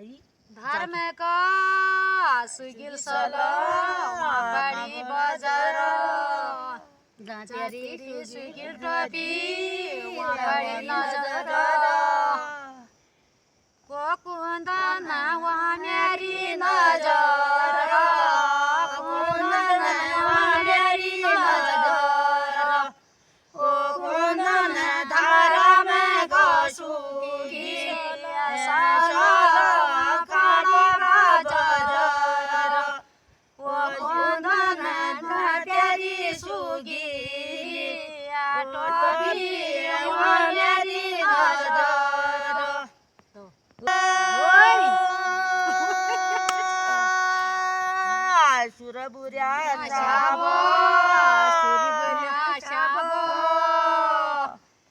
धर्म का सुगिल सलो बड़ी बजार जातेरी सुगिल टोपी बड़ी नजर को कुंदना वहाँ मेरी नजर कुंदना वहाँ मेरी नजर ओ कुंदना धर्म का सुगिल सलो सुरबुऱ्या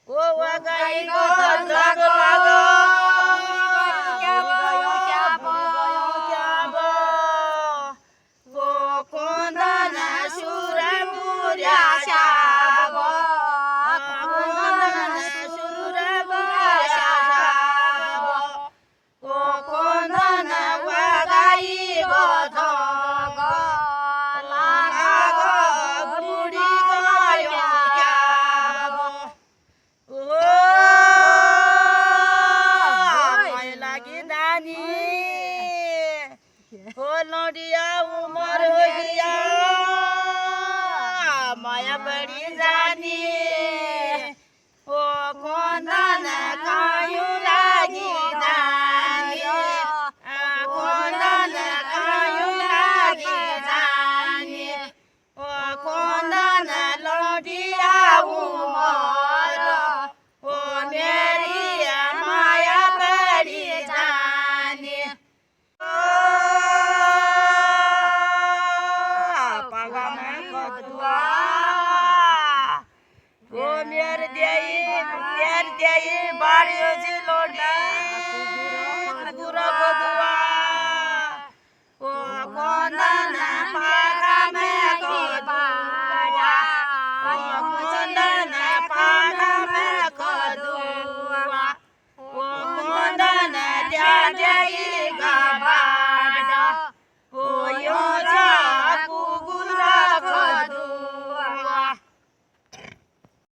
ओ वगाई गो लागो लागो ओ कोंदना सुरबुऱ्या शाबो कोंदना सुरबुऱ्या शाबो ओ कोंदना वगाई गो नडिया उमर हो गया माया बड़ी जानी ओ कोंदना कायू लागी जानी कोंदना कायू लागी जानी ओ कोंदना नडिया उमर ओ मेरी माया बड़ी जानी ओ मेर देई बाड़ियो जी लोड़ी